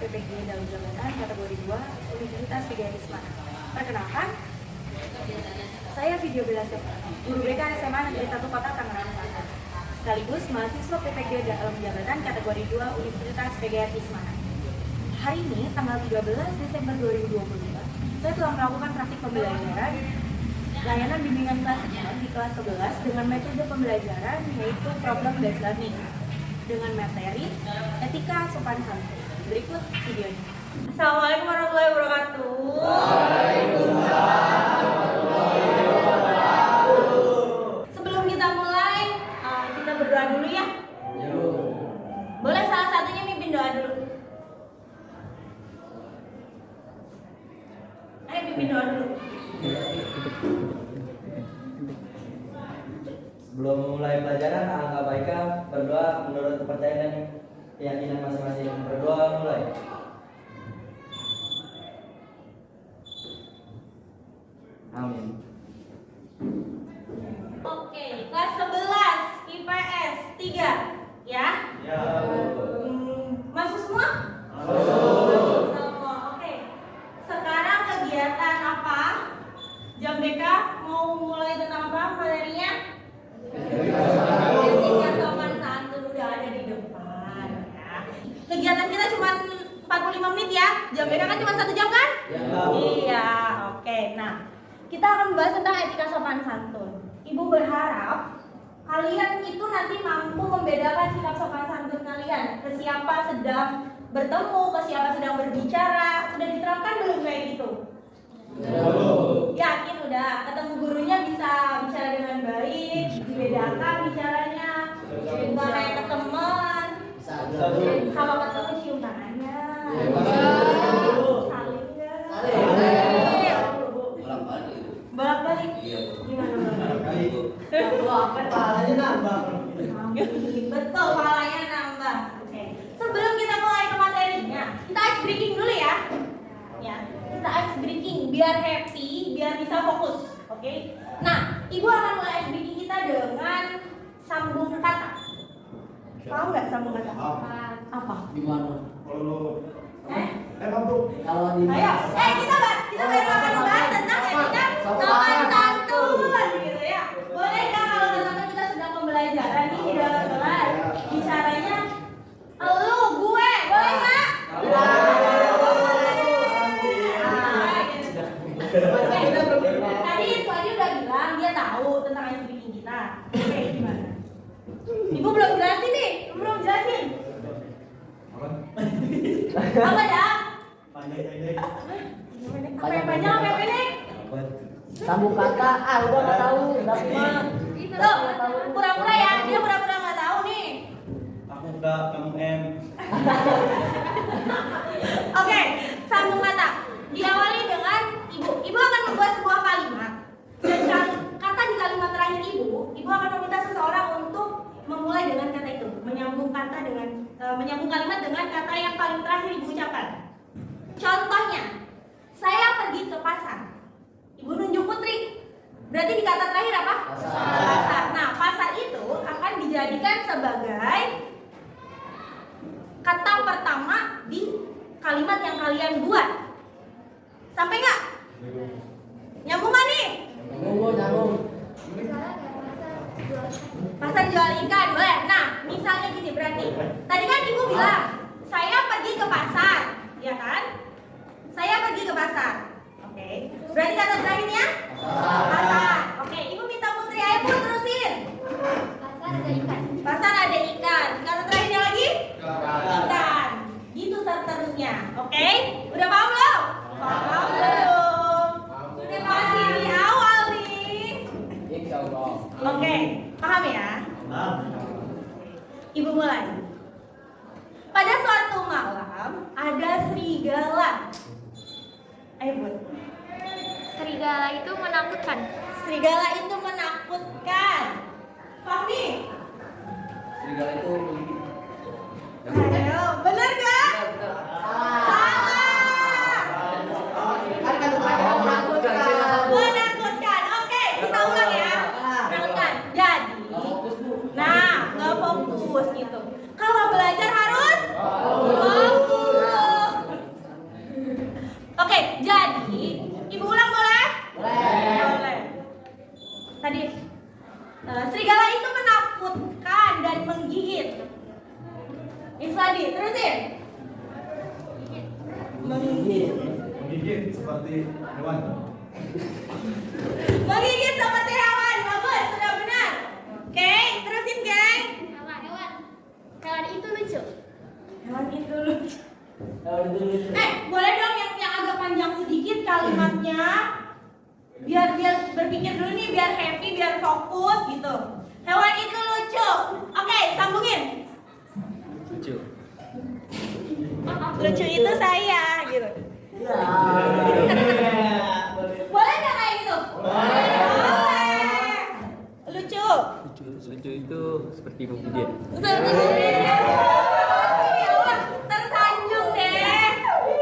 PPG dalam jabatan kategori 2 Universitas PGRI Semarang. Perkenalkan, saya Video Belasep, guru BK SMA Negeri 1 Kota Tangerang Selatan, sekaligus mahasiswa PPG dalam jabatan kategori 2 Universitas PGRI Semarang. Hari ini, tanggal 13 Desember 2022, saya telah melakukan praktik pembelajaran layanan bimbingan kelas 6 di kelas 11 dengan metode pembelajaran yaitu problem based learning dengan materi etika sopan santun. Berikut videonya. Assalamualaikum warahmatullahi wabarakatuh. Waalaikumsalam warahmatullahi wabarakatuh. Sebelum kita mulai, kita berdoa dulu ya. Boleh salah satunya mimpin doa dulu. Ayo mimpin doa dulu. Sebelum memulai pelajaran, alangkah baiknya berdoa menurut kepercayaan dan keyakinan masing-masing. Berdoa mulai. Amin. Oke, kelas 11 IPS 3 ya? Ya. Masuk semua? Masuk. Semua. Oke. Sekarang kegiatan apa? Jam BK mau mulai tentang apa materinya? Etika sopan santun udah ada di depan ya. Kegiatan kita cuma 45 menit ya. Jam BK kan cuma 1 jam kan? Ya. Iya, oke. Nah, kita akan membahas tentang etika sopan santun. Ibu berharap kalian itu nanti mampu membedakan sikap sopan santun kalian ke siapa sedang bertemu, ke siapa sedang berbicara. Sudah diterapkan belum kayak gitu? Yakin udah? Ketemu gurunya bisa bicara dengan baik, dibedakan bicaranya, bukan kayak ke teman. Kalau ketemu cium tangannya, saling nggak? Bolak-balik. Gimana bolak-balik? Betul, pahalanya nambah. Oke. Sebelum kita mulai ke materinya, kita ice breaking dulu ya. Ya, kita ice breaking biar happy, biar bisa fokus. Oke. Nah, ibu akan mulai ice breaking kita dengan sambung kata. Tahu nggak sambung kata? Apa? Gimana? Kalau Kalau di Ayo, kita baru akan membahas tentang etika sopan santun gitu ya. Boleh nggak kalau teman-teman kita sedang pembelajaran nih di dalam kelas, bicaranya elu, gue, boleh nggak? Tadi Suadi udah bilang dia tahu tentang ice breaking kita. Oke, gimana? Ibu belum jelasin nih, belum jelasin. Apa dah? Apa yang panjang, apa yang pendek? sambung kata, udah nggak tahu, tapi mah. Tuh, pura-pura ya, dia pura-pura nggak tahu nih. Aku enggak, kamu M. Oke, sambung kata. Diawali dengan ibu. Ibu akan membuat sebuah kalimat. Dan kata di kalimat terakhir ibu akan meminta seseorang untuk memulai dengan kata itu, menyambung kalimat dengan kata yang paling terakhir ibu ucapkan. Contohnya, saya pergi ke pasar. Ibu nunjuk Putri. Berarti di kata terakhir apa? Pasar. Nah, pasar itu akan dijadikan sebagai kata pertama di kalimat yang kalian buat. Sampai nggak? Nyambung nggak nih? Nyambung. Pasar jual ikan, boleh. Nah, misalnya gini berarti. Tadi kan ibu bilang, saya pergi ke pasar, ya kan? Saya pergi ke pasar. Oke. Berarti kata terakhirnya? Pasar. Oke, ibu minta Putri, ayo Put, terusin. Pasar ada ikan. Pasar ada ikan. Kata terakhirnya lagi? Ikan. Gitu seterusnya. Oke? Udah paham belum? Paham belum? Sudah masih di awal nih. Insyaallah. Oke, paham ya? Ibu mulai. Pada suatu malam ada serigala. Ayo Bud. Serigala itu menakutkan. Serigala itu menakutkan. Fahmi? Serigala itu Ayo, bener gak? Salah. Menakutkan. Oke, kita ulang ya. Menakutkan. Jadi, nah, nggak fokus gitu. Kalau belajar harus fokus. Tadi serigala itu menakutkan dan menggigit. Isladi, terusin. Menggigit. Menggigit seperti hewan. Menggigit seperti hewan. Bagus, sudah benar. Oke, terusin, geng. Hewan itu lucu. Hewan itu lucu. Hewan itu lucu. Boleh dong yang agak panjang sedikit kalimatnya. Biar berpikir dulu nih, biar happy, biar fokus gitu. Hewan itu lucu. Oke, sambungin. Lucu. Lucu itu saya gitu. Ya. Boleh nggak kayak gitu? Boleh. Lucu. Lucu itu seperti menggigit. Tersanjung deh.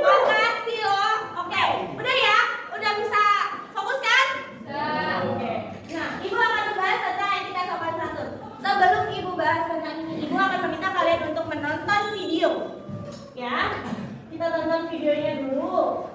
Makasih loh. Oke, udah ya? Udah bisa fokus kan? Oke. Nah, Ibu akan membahas tentang etika sopan santun. Sebelum Ibu bahas tentang ini, Ibu akan meminta kalian untuk menonton video. Ya, kita tonton videonya dulu.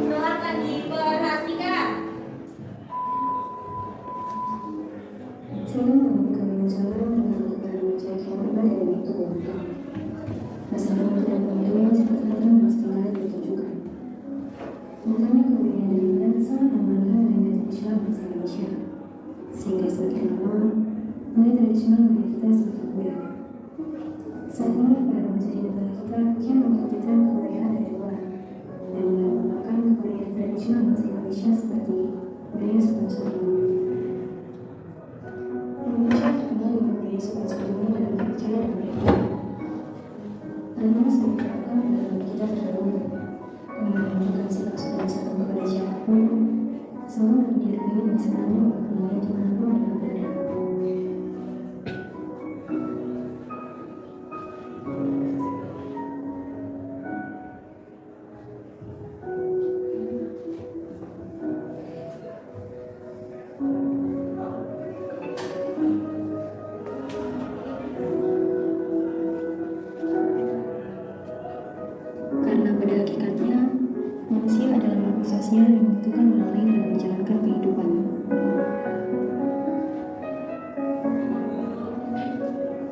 Silakan diperhatikan. Saya membuka bicara mengenai menjaga badan itu untuk masalah tidak memilih seperti masalah ditujukan. Makanya kemudian dengan sangat amanah dengan Islam bahasa Indonesia, sehingga semakin lama nilai tradisional bagi kita semakin kuat. Saat ini pada menjadi negara kita kian mengikuti kebudayaan dari luar dan mulai mengembangkan kebudayaan tradisional bahasa Indonesia seperti budaya sopan santun. Indonesia terkenal dengan budaya sopan santun dalam berbicara dan berbicara. Namun sering terangkan dalam kita terdahulu menunjukkan sikap sopan santun kepada siapapun, selalu menjadi bisa aman mulai dimanapun dalam berada. Karena pada hakikatnya, manusia adalah makhluk sosial yang membutuhkan orang lain dalam menjalankan kehidupan.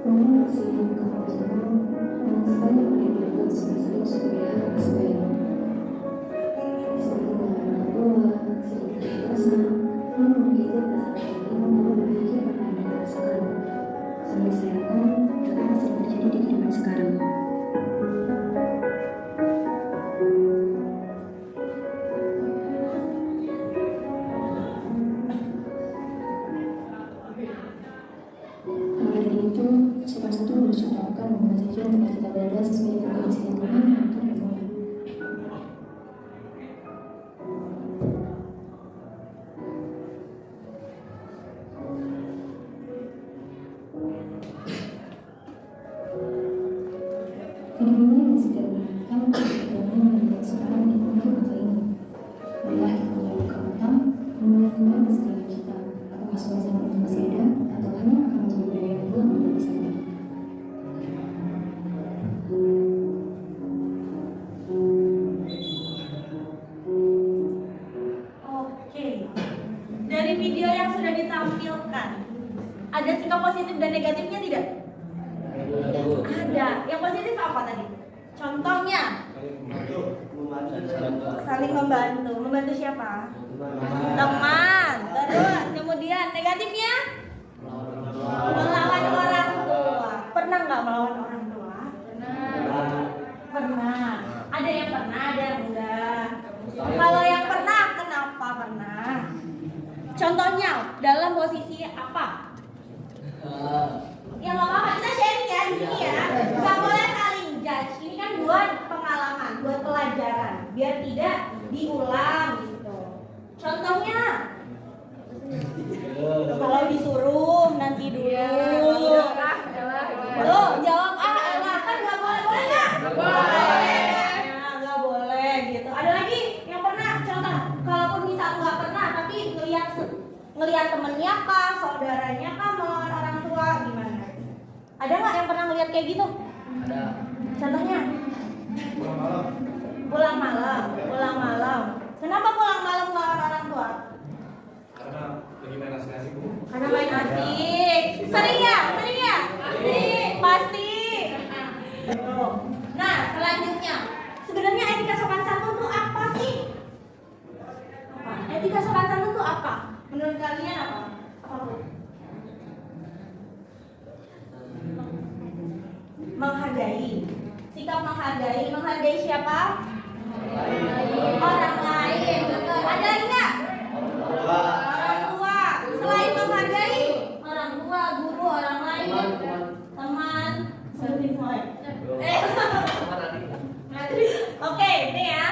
Namun, sebelum kewajiban, saya menjadikan sebagai hal sebaik. Seperti orang tua, sedikit kekerasan, namun begitu perasaan berpikir pernah dirasakan. Sampai saya akan masih terjadi di kehidupan sekarang. Maka dari itu, sopan santun harus dilakukan dengan tujuan tempat kita berada sesuai dengan kondisi lingkungan atau lingkungan. Fenomena yang sedang dilakukan fenomena yang sekarang dipenuhi masa ini. Marilah kita mulai buka mata, melihat kembali sekeliling kita. Apakah sopan santun itu masih ada atau hanya akan menjadi budaya yang belum menjadi sadar? Oke. Dari video yang sudah ditampilkan, ada sikap positif dan negatifnya tidak? Ada. Yang positif apa tadi? Contohnya? Saling membantu. Membantu siapa? Teman. Terus kemudian negatifnya? Melawan orang tua. Pernah nggak melawan orang tua? Pernah. Ada yang pernah, ada yang enggak. Kalau yang pernah, kenapa pernah? Contohnya dalam posisi apa? Ya nggak apa-apa, kita sharing ya di sini ya. Nggak boleh saling judge. Ini kan buat pengalaman, buat pelajaran, biar tidak diulang gitu. Contohnya, kalau disuruh nanti dulu. Loh, jawab elah kan nggak boleh, boleh nggak? Nah, nggak boleh gitu. Ada lagi yang pernah contoh, kalaupun misal nggak pernah, tapi ngelihat temennya kah, saudaranya kah melawan orang tua. Ada nggak yang pernah ngeliat kayak gitu? Ada. Contohnya? Pulang malam. Pulang malam, pulang malam. Kenapa pulang malam melawan orang tua? Karena lagi main asik-asik Bu. Karena main asik. Sering ya? Sering ya? Pasti. Tuh. Nah, selanjutnya, sebenarnya etika sopan santun itu apa sih? Apa? Etika sopan santun itu apa? Menurut kalian apa? Apa Bu? Menghargai. Sikap menghargai. Menghargai siapa? Orang lain. Betul. Ada lagi nggak? Orang tua. Selain menghargai orang tua, guru, orang lain, teman, Oke, ini ya.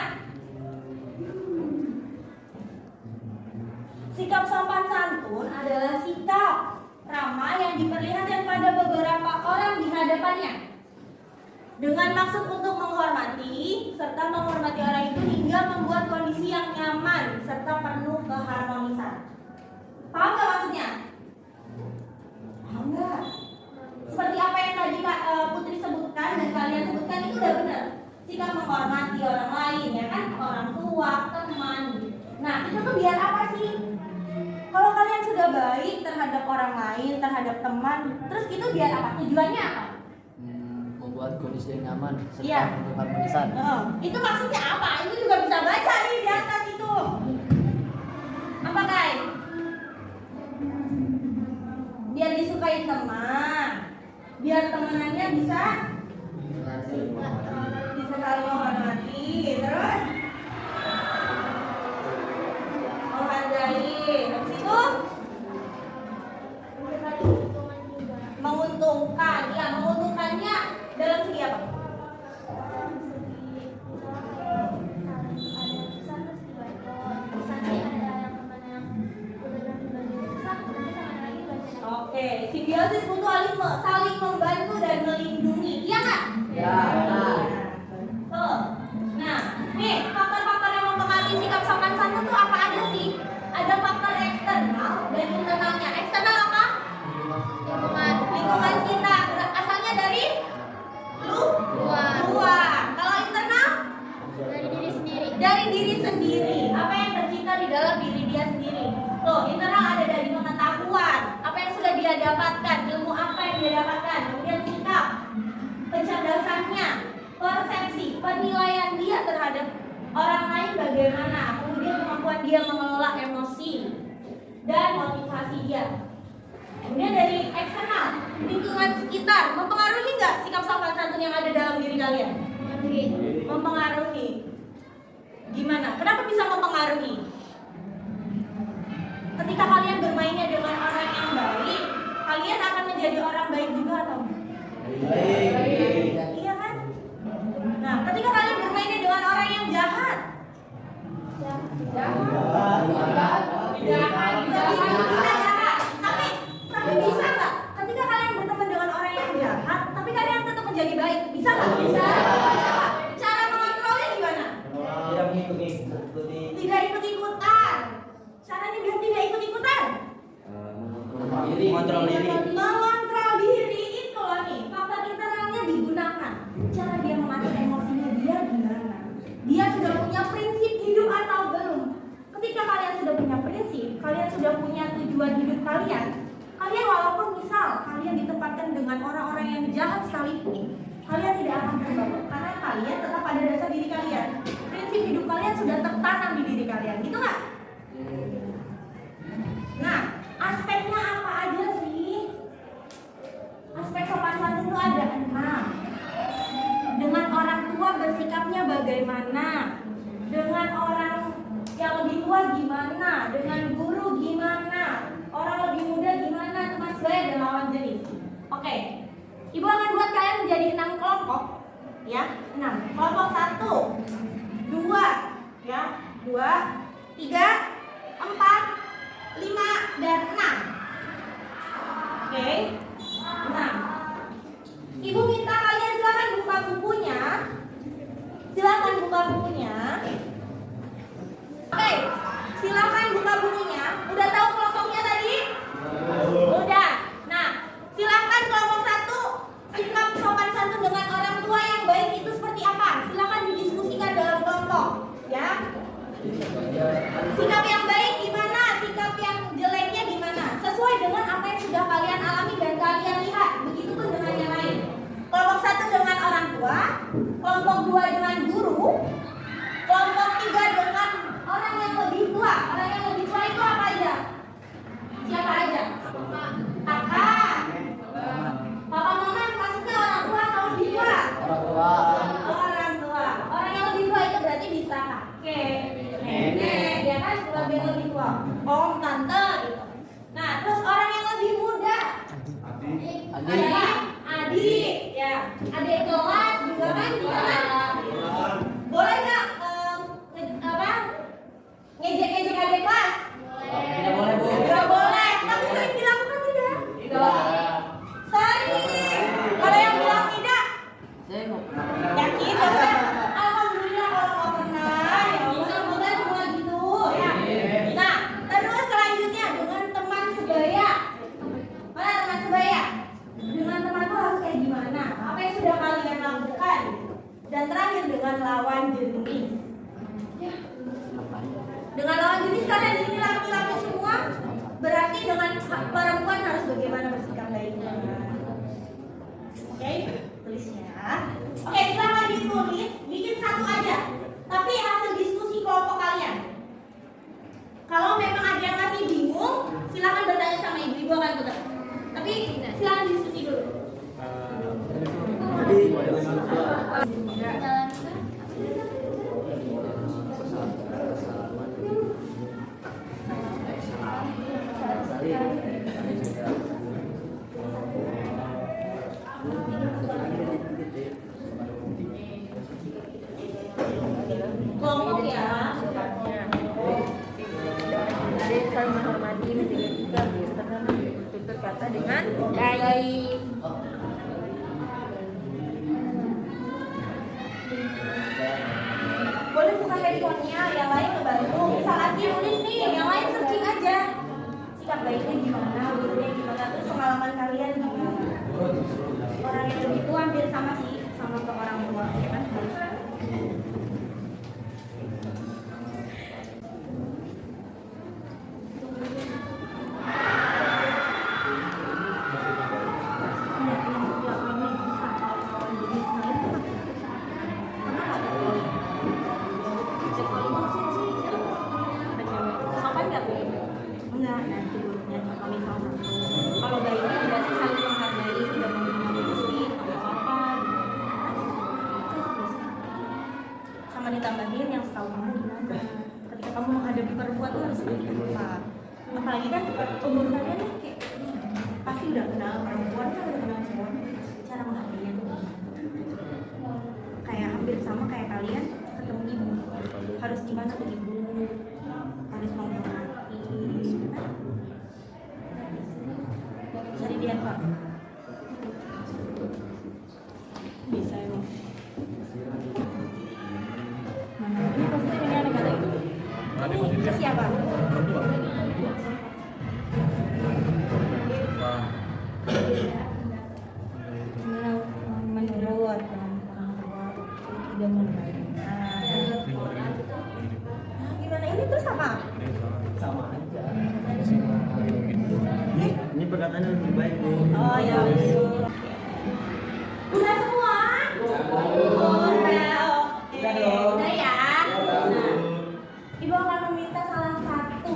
Sikap sopan santun adalah sikap ramah yang diperlihatkan pada beberapa orang di hadapannya dengan maksud untuk menghormati serta menghormati orang itu hingga membuat kondisi yang nyaman serta penuh keharmonisan. Paham nggak maksudnya? Paham nggak? Seperti apa yang tadi Putri sebutkan dan kalian sebutkan itu udah benar. Sikap menghormati orang lain, ya kan, orang tua, teman. Nah, itu tuh biar apa sih? Kalau kalian sudah baik terhadap orang lain, terhadap teman, terus itu biar apa? Tujuannya apa? Membuat kondisi yang nyaman serta Iya. penuh keharmonisan. Itu maksudnya apa? Itu juga bisa baca nih di atas itu. Apa guys? Biar disukai teman, biar temenannya bisa saling menghormati, terus menghargai. Habis itu menguntungkan. Ya, menguntungkannya dalam segi apa? Oke, simbiosis mutualisme, saling membantu dan melindungi. Iya nggak? Ya, benar. Tuh. Nah, nih faktor-faktor yang mempengaruhi sikap sopan santun tuh apa aja sih? Ada faktor eksternal dan internalnya. Eksternal apa? Lingkungan kita. Asalnya dari luar. Kalau internal? Dari diri sendiri. Dari diri sendiri. Apa yang tercipta di dalam diri dia sendiri. Tuh, internal ada dari pengetahuan. Apa yang sudah dia dapatkan, ilmu apa yang dia dapatkan. Kemudian sikap, kecerdasannya, persepsi, penilaian dia terhadap orang lain bagaimana. Kemudian kemampuan dia mengelola emosi dan motivasi dia. Kemudian dari eksternal, lingkungan sekitar mempengaruhi nggak sikap sopan santun yang ada dalam diri kalian? Mempengaruhi. Gimana? Kenapa bisa mempengaruhi? Ketika kalian bermainnya dengan orang yang baik, kalian akan menjadi orang baik juga atau? Iya kan? Nah, ketika kalian bermainnya dengan orang yang jahat, tapi bisa nggak? Ketika kalian berteman dengan orang yang jahat, tapi kalian tetap menjadi baik, bisa nggak? Bisa. Cara mengontrolnya gimana? Tidak mengikuti. Tidak ikut-ikutan. Caranya biar tidak ikut-ikutan. Mengontrol diri. Mengontrol diri itu loh nih. Faktor internalnya digunakan. Cara dia mengatur emosinya dia gimana? Dia sudah punya prinsip hidup atau belum? Ketika kalian sudah punya prinsip, kalian sudah punya tujuan hidup kalian. Kalian walaupun misal kalian ditempatkan dengan orang-orang yang jahat sekalipun, kalian tidak akan terbawa karena kalian tetap pada dasar diri kalian. Prinsip hidup kalian sudah tertanam di diri kalian, gitu nggak? Nah, aspeknya apa aja sih? Aspek sopan santun itu ada 6. Dengan orang tua bersikapnya bagaimana? Dengan orang yang lebih tua gimana? Dengan guru gimana? Orang lebih muda gimana? Teman sebaya dan lawan jenis. Oke, Ibu akan buat kalian menjadi 6 kelompok, ya, 6. Kelompok 1, 2, ya, 2, 3, 4, 5 dan 6. Oke. 6. Ibu minta kalian silakan buka bukunya. Silakan buka bukunya. Oke. Silakan buka bukunya. Udah tahu kelompoknya tadi? Udah. Nah, silakan kelompok 1 tua, kelompok 2 dengan guru, kelompok 3 dengan orang yang lebih tua. Orang yang lebih tua itu apa aja? Siapa aja? Kakak, papa mama maksudnya orang tua atau lebih tua? Orang tua. Orang tua. Orang yang lebih tua itu berarti bisa kakek, nenek, ya kan, keluarga yang lebih tua, om, tante gitu. Nah, terus orang yang lebih muda, adik, ya, adik kelas juga kan bisa kan? Boleh nggak ngejek-ngejek adik kelas? Tidak boleh, Bu. Nggak boleh, tapi sering dilakukan tidak? Tidak. Sering. Kalau yang bilang tidak, Saya mau yakin ya? Alhamdulillah kalau nggak pernah, ya Allah, semoga semua gitu ya. Nah, terus selanjutnya dengan teman sebaya. Mana teman sebaya? Dengan teman itu harus kayak gimana? Apa yang sudah kalian lakukan? Dan terakhir dengan lawan jenis. Dengan lawan jenis karena di sini laki-laki semua, berarti dengan perempuan harus bagaimana bersikap baiknya. Oke, tulisnya. Oke, silahkan ditulis, bikin satu aja. Tapi hasil diskusi kelompok kalian. Kalau memang ada yang masih bingung, silahkan bertanya sama ibu-ibu akan putar. Tapi silahkan diskusi dulu. Kelompok ya. Ada saling menghormati, menjaga etika, berserta bertutur kata dengan baik. Boleh buka handphonenya, yang lain ngebantu. Misalkan nulis nih, yang lain searching aja. Sikap baiknya gimana, gurunya gimana, terus pengalaman kalian gimana. Orang yang lebih tua hampir sama sih, sama ke orang tua, ya kan? Enggak, nanti gurunya kami salah satu. Kalau baiknya berarti saling menghargai, sudah memiliki apa-apa. Sama ditambahin yang setahu kamu gimana. Ketika kamu menghadapi perempuan tuh harus seperti apa. Apalagi kan umur kalian nih kayak pasti udah kenal perempuan kan, udah kenal semua. Cara menghargainya tuh gimana. Kayak hampir sama kayak kalian ketemu ibu. Harus gimana ke ibu, harus menghormati. Cari di handphone. Bisa emang. Mana? Ini positif, ini ada kata itu. Ini siapa? Menurut tidak menarik. Nah, gimana ini terus apa? sama aja. Ini perkataannya lebih baik, Bu. Oh ya. Udah semua? Udah. Udah dong. Udah ya. Nah, Ibu akan meminta salah satu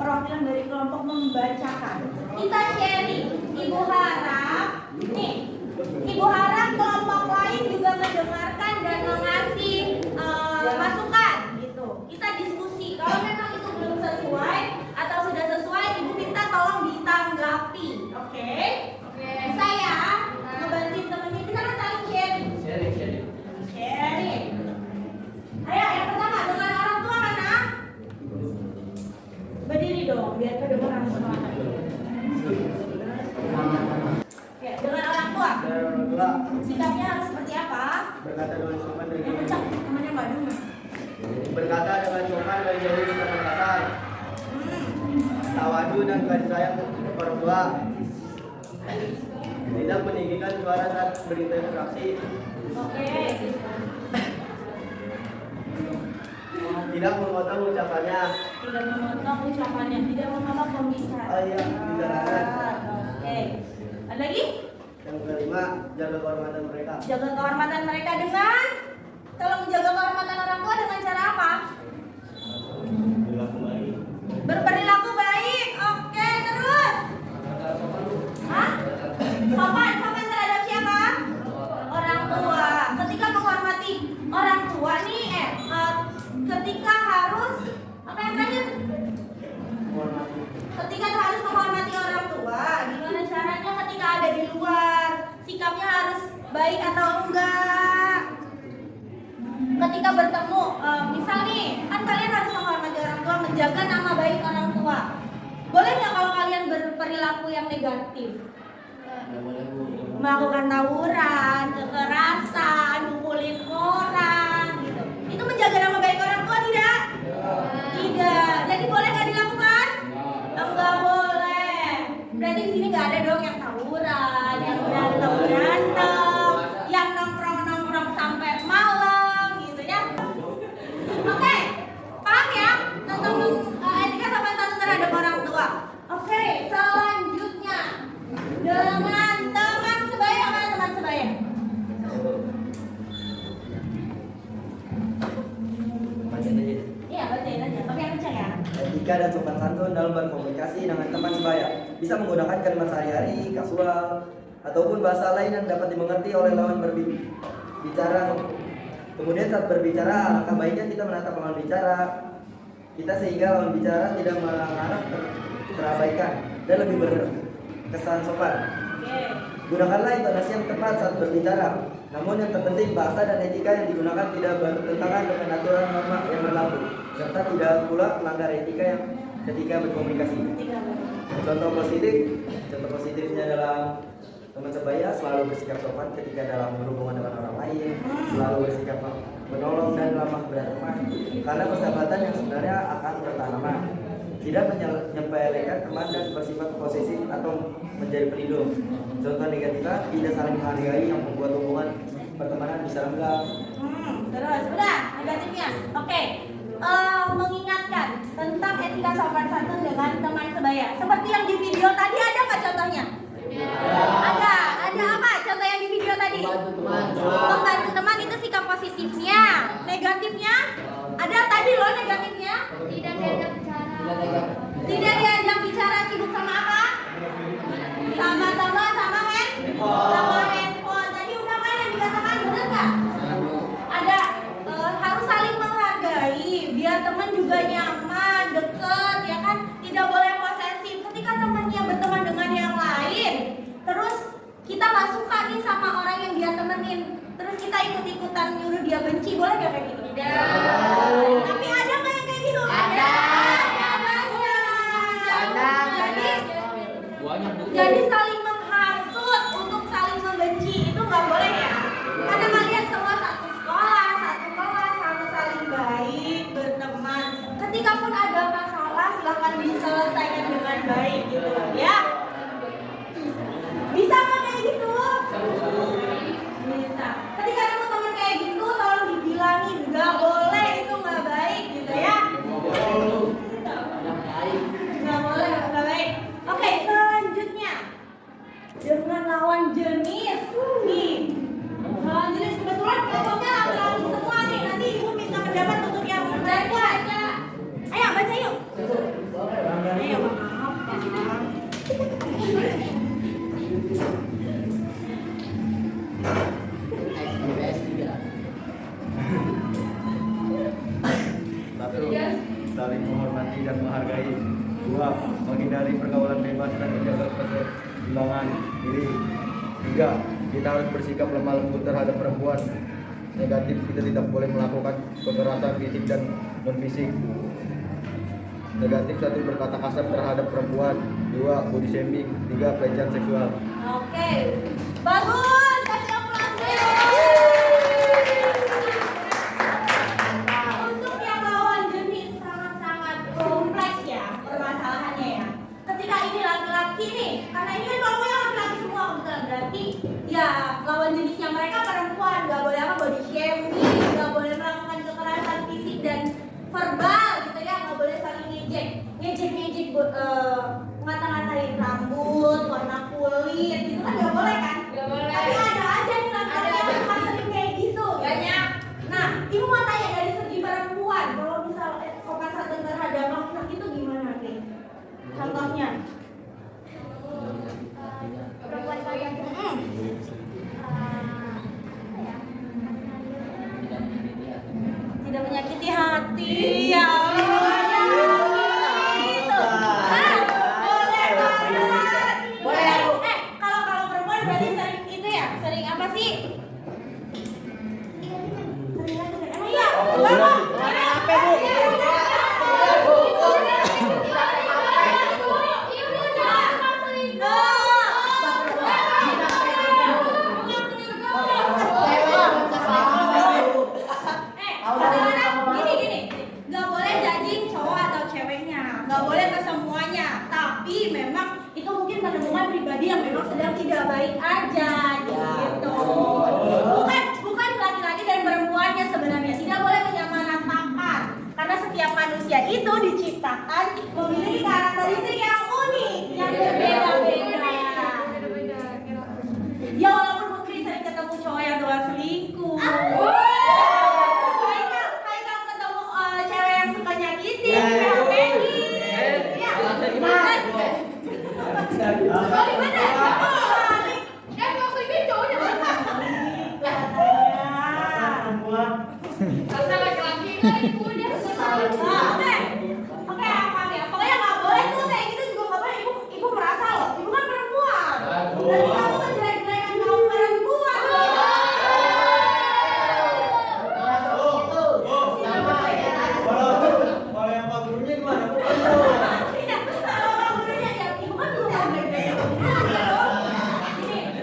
perwakilan dari kelompok membacakan. Kita sharing. Ibu harap kelompok lain juga mendengarkan dan mengasih masukan gitu. Kita diskusi. Kalau memang itu belum sesuai atau sudah sesuai, Ibu minta tolong ditanggapi. Oke? Saya ngebantuin temennya, kita kan saling sharing. Sharing. Ayo, yang pertama dengan orang tua mana? Berdiri dong, biar kedengeran semua. Ya, dengan orang tua. Sikapnya harus seperti apa? Berkata dengan sopan dan Yang kencang, namanya Mbak Duma. berkata dengan sopan dan jauhi ucapan kasar. Tawadu dan kasih sayang untuk orang tua. Tidak meninggikan suara saat berinteraksi. Oke. Tidak memotong ucapannya. Tidak memotong ucapannya, tidak memotong pembicaraan. Oh iya, pembicaraan. Oke. Ada lagi? Yang kelima, jaga kehormatan mereka. Jaga kehormatan mereka dengan tolong jaga kehormatan orang tua dengan cara apa? Perilaku baik. Berperilaku baik. Oke, terus. Hah? Sopan terhadap siapa? Orang tua. Ketika menghormati orang tua nih, ketika harus apa yang terakhir? Ketika harus menghormati orang tua, gimana caranya ketika ada di luar? Sikapnya harus baik atau enggak? Ketika bertemu, misal nih, kan kalian harus menghormati orang tua, menjaga nama baik orang tua. Boleh nggak kalau kalian berperilaku yang negatif? Melakukan tawuran, kekerasan, mukulin orang, gitu. Itu menjaga nama baik orang tua tidak? Tidak. Jadi boleh nggak dilakukan? Enggak boleh. Berarti di sini nggak ada dong yang tawuran, yang berantem, yang nongkrong sampai malam, gitu ya. Oke, paham ya tentang etika sopan santun terhadap orang tua. Oke, selanjutnya dengan teman sebaya. Mana teman sebaya? Bacain aja. Iya, bacain aja. Oke, baca ya. Etika dan sopan santun dalam berkomunikasi dengan teman sebaya bisa menggunakan kalimat sehari-hari, kasual, ataupun bahasa lain yang dapat dimengerti oleh lawan berbicara. Kemudian saat berbicara, alangkah baiknya kita menatap lawan bicara kita sehingga lawan bicara tidak mengarah terabaikan dan lebih berkesan sopan. Gunakanlah intonasi yang tepat saat berbicara. Namun yang terpenting, bahasa dan etika yang digunakan tidak bertentangan dengan aturan norma yang berlaku, serta tidak pula melanggar etika yang ketika berkomunikasi. Contoh positifnya dalam teman sebaya selalu bersikap sopan ketika dalam berhubungan dengan orang lain, selalu bersikap menolong dan ramah berteman, karena persahabatan yang sebenarnya akan bertahan lama. Tidak menyepelekan teman dan bersifat posesif atau menjadi pelindung. Contoh negatifnya tidak saling menghargai yang membuat hubungan pertemanan bisa renggang. Terus udah negatifnya. Oke. Mengingatkan tentang etika sopan santun dengan teman sebaya. Seperti yang di video tadi, ada nggak contohnya? Ada apa? Contoh yang di video tadi? Membantu teman itu sikap positifnya. Negatifnya? Ada tadi loh negatifnya. Tidak diajak bicara. Tidak diajak bicara, sibuk sama apa? Sama teman, sama handphone. Tadi udah kan yang dikatakan, bener nggak? Ada harus saling menghargai, biar teman juga nyaman, deket, ya kan? Tidak boleh posesif. Ketika temannya berteman dengan yang lain, terus kita nggak suka nih sama orang yang dia temenin, terus kita ikut-ikutan nyuruh dia benci, boleh nggak kayak gitu? Tidak. Tapi ada nggak yang kayak gitu? Ada. Jadi saling menghasut untuk saling membenci itu nggak boleh ya. Karena kalian semua satu sekolah, satu kelas, sama saling baik, berteman. Ketika pun ada masalah silahkan diselesaikan dengan baik gitu loh ya. Bisa nggak kayak gitu? Bisa. Ketika ada teman kayak gitu tolong dibilangin nggak boleh, itu nggak baik gitu ya. Nggak boleh, nggak baik. Oke, selanjutnya dengan lawan jenis nih. Lawan jenis kebetulan kelompoknya laki-laki semua nih. Nanti ibu minta pendapat untuk yang perempuan. Ayo baca yuk. Ayo maaf. Satu, saling menghormati dan menghargai. Dua, menghindari pergaulan bebas dan menjaga keseimbangan diri. Tiga, kita harus bersikap lemah lembut terhadap perempuan. Negatif, kita tidak boleh melakukan kekerasan fisik dan non fisik. Negatif, satu, berkata kasar terhadap perempuan. Dua, body shaming. Tiga, pelecehan seksual. Oke, bagus. Kasih aplaus dulu. Untuk yang lawan jenis sangat-sangat kompleks ya permasalahannya ya. Ketika ini laki-laki nih, karena ini kan kelompoknya laki-laki semua kebetulan, berarti ya lawan jenisnya mereka perempuan, nggak boleh apa body shaming, nggak boleh melakukan kekerasan fisik dan verbal gitu ya, nggak boleh saling ngejek ngata-ngatain rambut, warna kulit gitu kan nggak Iya. Kalau perempuan berarti sering itu ya, sering apa sih? Iya. Gini, nggak boleh judging cowok atau ceweknya, nggak boleh ke semuanya. Tapi memang itu mungkin menemukan pribadi yang memang sedang tidak baik aja, gitu. Bukan laki-laki dan perempuannya sebenarnya tidak boleh menyamaratakan, karena setiap manusia itu diciptakan memiliki karakteristik yang unik, yang berbeda-beda. Ya walaupun Putri sering ketemu cowok yang doang selingkuh. Haikal ketemu cewek yang suka nyakitin, PHP-in. Ya, gimana? Rasa laki-laki kan ibu dia Oke, apa ya? Pokoknya nggak boleh tuh kayak gitu juga nggak boleh. Ibu merasa loh, ibu kan perempuan. Berarti kamu kan jelek-jelekan kaum perempuan. Kalau yang Pak Gurunya gimana? Iya, kalau kamu gurunya ya, ibu kan belum mau jelek-jelekan.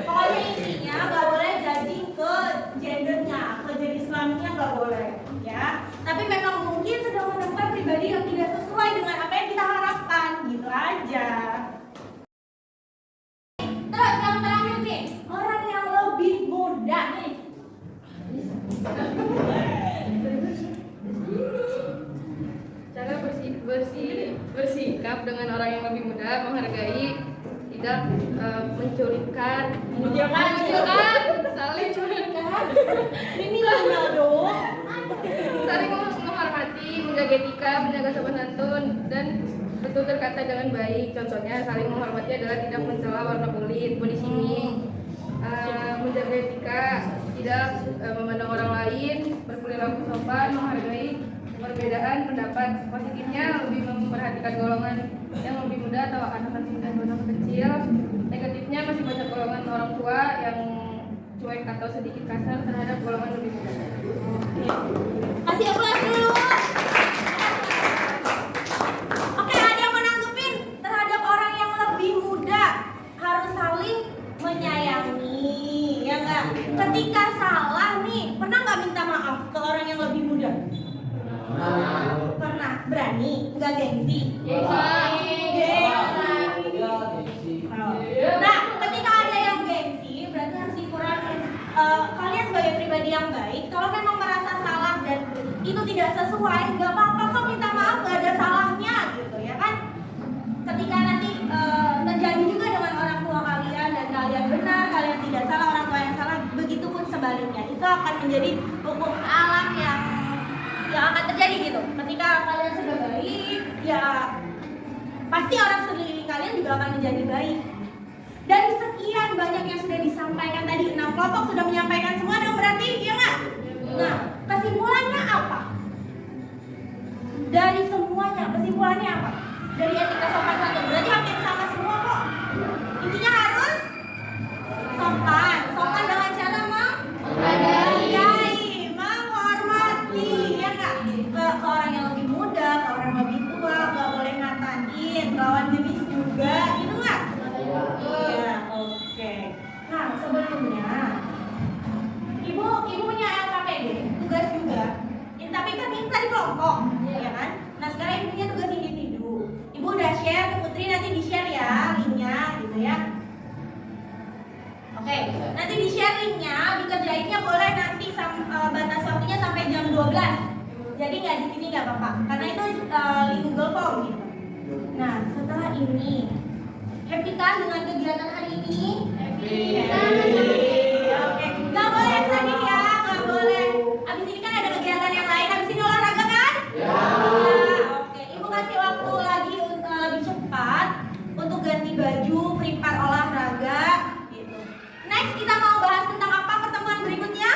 Pokoknya intinya nggak boleh judging ke gendernya, ke jenis kelaminnya nggak boleh, ya. Tapi memang mungkin sedang menemukan pribadi yang tidak sesuai dengan apa yang kita harapkan, gitu aja. Terus yang terakhir nih, orang yang lebih muda nih. Cara bersikap dengan orang yang lebih muda, menghargai, tidak menculikkan, saling Ini gimana dong? saling menghormati, menjaga etika, menjaga sopan santun, dan betul terkata dengan baik. Contohnya saling menghormati adalah tidak mencela warna kulit, body shaming, menjaga etika, tidak memandang orang lain, berperilaku sopan, menghargai perbedaan pendapat. Positifnya lebih memperhatikan golongan yang lebih muda atau anak-anak muda atau anak kecil. Negatifnya masih banyak golongan orang tua yang cuek atau sedikit kasar terhadap golongan lebih muda. Kasih aplaus dulu. Oke, ada yang mau nanggepin terhadap orang yang lebih muda? Harus saling menyayangi, ya nggak? Ketika salah nih, pernah nggak minta maaf ke orang yang lebih muda? Pernah. Berani? Nggak gengsi? Nah, ketika ada yang gengsi, berarti harus dikurangin. Kalian sebagai pribadi yang baik, kalau memang merasa salah dan itu tidak sesuai, nggak apa-apa kok minta maaf, nggak ada salahnya, gitu ya kan? Ketika nanti terjadi juga dengan orang tua kalian dan kalian benar, kalian tidak salah, orang tua yang salah, begitupun sebaliknya. Itu akan menjadi hukum alam yang akan terjadi gitu. Ketika kalian sudah baik, ya pasti orang sekeliling kalian juga akan menjadi baik. Dari sekian banyak yang sudah disampaikan tadi, 6 kelompok sudah menyampaikan semua dong berarti, iya nggak? Nah, kesimpulannya apa? Dari semuanya, kesimpulannya apa? Dari etika sopan santun, berarti hampir sama semua kok. Intinya harus sopan dengan cara menghargai, menghormati, ya nggak? Ke orang yang lebih muda, ke orang yang lebih tua, nggak boleh ngatain, lawan jenis juga, gitu nggak? Iya, oke. Nah, sebelumnya ibu punya LKPD, tugas juga. Tapi kan ini tadi kelompok, ya kan? Nah, sekarang ibu punya tugas individu. Ibu udah share ke Putri, nanti di-share ya linknya, gitu ya. Oke, nanti di-share linknya, dikerjainnya boleh nanti batas waktunya sampai jam 12. Jadi nggak di sini nggak apa-apa, karena itu link Google Form gitu. Nah, setelah ini happy kan dengan kegiatan hari ini? Happy. Oke, nggak boleh sedih ya, nggak boleh. Abis ini kan ada kegiatan yang lain, abis ini olahraga kan? Ya. Oke, ibu kasih waktu lagi lebih cepat untuk ganti baju, prepare olahraga, gitu. Next kita mau bahas tentang apa pertemuan berikutnya?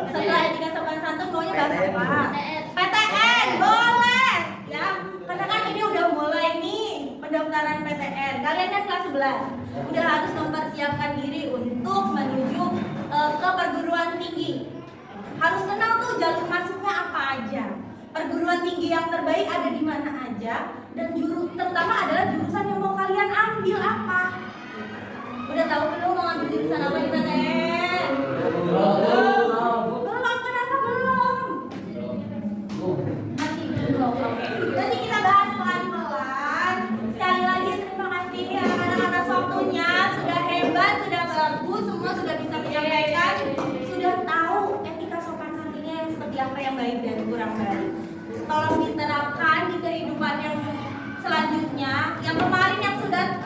Setelah etika sopan santun maunya bahas apa? Pak? PTN boleh ya. Karena kan ini udah mulai nih pendaftaran PTN. Kalian kan kelas 11 udah harus mempersiapkan diri untuk menuju ke perguruan tinggi. Harus kenal tuh jalur masuknya apa aja. Perguruan tinggi yang terbaik ada di mana aja, dan terutama adalah jurusan yang mau kalian ambil apa. Udah tahu belum mau ngambil jurusan apa di PTN? Belum, kenapa belum? Masih belum, oke. Nanti kita bahas pelan-pelan. Sekali lagi terima kasih anak-anak atas waktunya. Sudah hebat, sudah bagus, semua sudah bisa menyampaikan. Sudah tahu etika sopan santunnya yang seperti apa yang baik dan kurang baik. Tolong diterapkan di kehidupan yang selanjutnya. Yang kemarin yang sudah